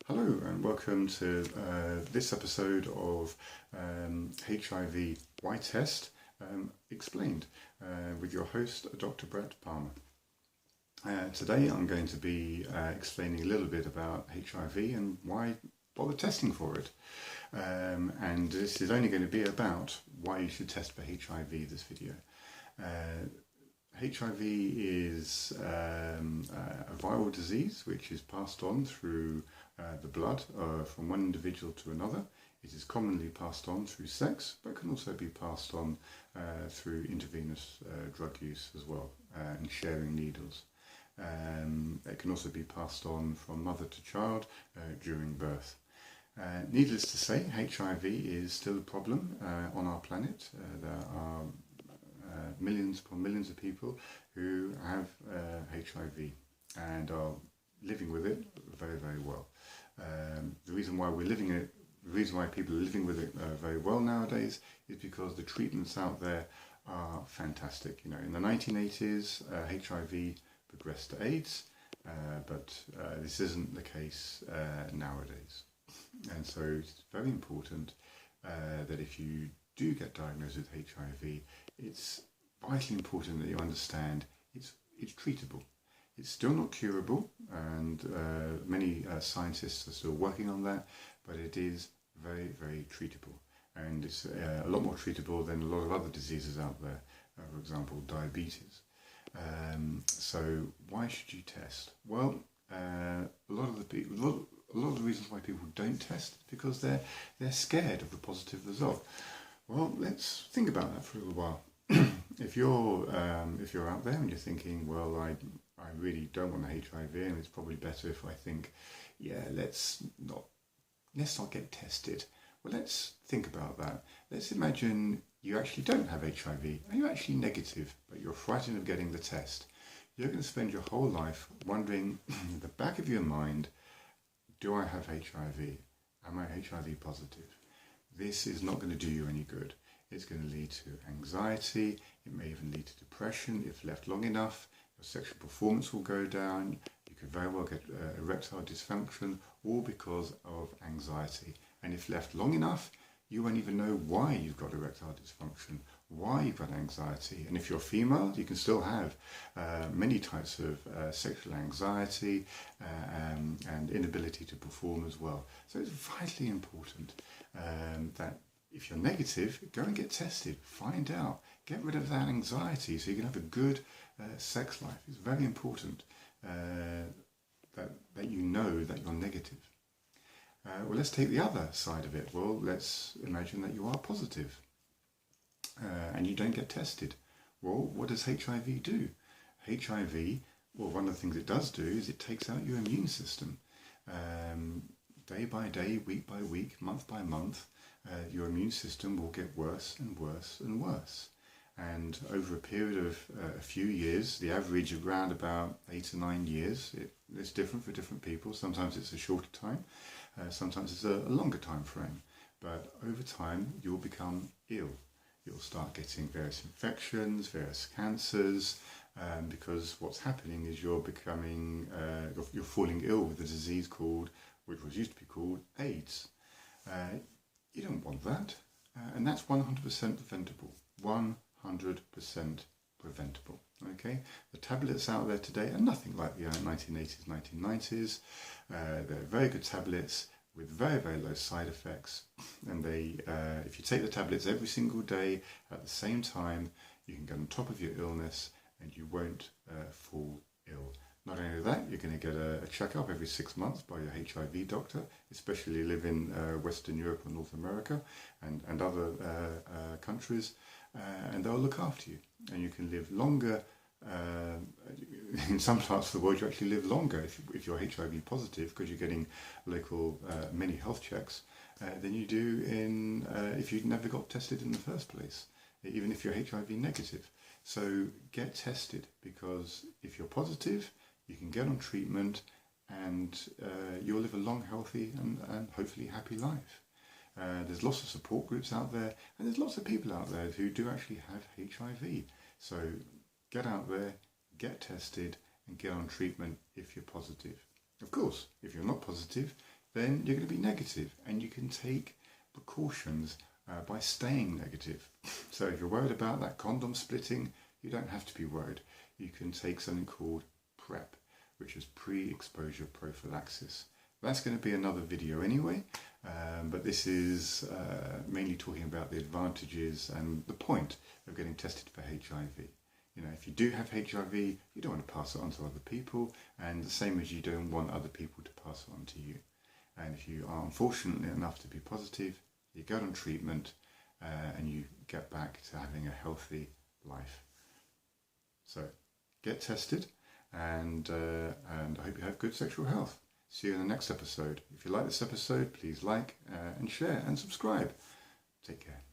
Hello and welcome to this episode of HIV Y Test Explained with your host Dr. Brett Palmer. Today I'm going to be explaining a little bit about HIV and why bother testing for it. And this is only going to be about why you should test for HIV, this video. HIV is a viral disease which is passed on through the blood from one individual to another. It is commonly passed on through sex, but can also be passed on through intravenous drug use as well, and sharing needles. It can also be passed on from mother to child during birth. Needless to say, HIV is still a problem on our planet. There are millions upon millions of people who have HIV and are living with it very, very well. The reason why people are living with it very well nowadays is because the treatments out there are fantastic. You know, in the 1980s, HIV progressed to AIDS, but this isn't the case nowadays. And so it's very important that if you do get diagnosed with HIV, it's vitally important that you understand it's treatable. It's still not curable, and many scientists are still working on that, but it is very, very treatable. And it's a lot more treatable than a lot of other diseases out there, for example, diabetes. So why should you test? Well, a lot of the reasons why people don't test is because they're scared of the positive result. Well, let's think about that for a little while. If you're out there and you're thinking, well, I really don't want HIV, and it's probably better if I think, yeah, let's not get tested. Well, let's think about that. Let's imagine you actually don't have HIV, and you're actually negative, but you're frightened of getting the test. You're going to spend your whole life wondering, in the back of your mind, do I have HIV? Am I HIV positive? This is not going to do you any good. It's going to lead to anxiety. It may even lead to depression if left long enough. Your sexual performance will go down. You could very well get erectile dysfunction, all because of anxiety. And if left long enough, you won't even know why you've got erectile dysfunction, why you've got anxiety. And if you're female, you can still have many types of sexual anxiety and inability to perform as well. So it's vitally important that if you're negative, go and get tested, find out, get rid of that anxiety so you can have a good sex life. It's very important that you know that you're negative. Well, let's take the other side of it. Well, let's imagine that you are positive and you don't get tested. Well, what does HIV do? HIV, well, one of the things it does do is it takes out your immune system. Day by day, week by week, month by month, your immune system will get worse and worse and worse. And over a period of a few years, the average of around about 8 or 9 years, it's different for different people. Sometimes it's a shorter time, sometimes it's a longer time frame. But over time, you'll become ill. You'll start getting various infections, various cancers, because what's happening is you're falling ill with a disease which was used to be called AIDS. You don't want that, and that's 100% preventable. 100% preventable. Okay, the tablets out there today are nothing like the 1980s, 1990s. They're very good tablets with very, very low side effects, and if you take the tablets every single day at the same time, you can get on top of your illness and you won't fall ill. Not only that, you're going to get a checkup every 6 months by your HIV doctor, especially if you live in Western Europe or North America and other countries, and they'll look after you. And you can live longer. In some parts of the world, you actually live longer if you're HIV positive, because you're getting local mini health checks, than you do if you'd never got tested in the first place, even if you're HIV negative. So get tested, because if you're positive, you can get on treatment and you'll live a long, healthy and hopefully happy life. There's lots of support groups out there, and there's lots of people out there who do actually have HIV. So get out there, get tested, and get on treatment if you're positive. Of course, if you're not positive, then you're going to be negative, and you can take precautions by staying negative. So if you're worried about that condom splitting, you don't have to be worried. You can take something called PrEP, which is Pre Exposure Prophylaxis. That's going to be another video anyway, but this is mainly talking about the advantages and the point of getting tested for HIV. You know, if you do have HIV, you don't want to pass it on to other people, and the same as you don't want other people to pass it on to you. And if you are unfortunate enough to be positive, you go on treatment and you get back to having a healthy life. So get tested, and I hope you have good sexual health. See you in the next episode. If you like this episode, please like and share and subscribe. Take care.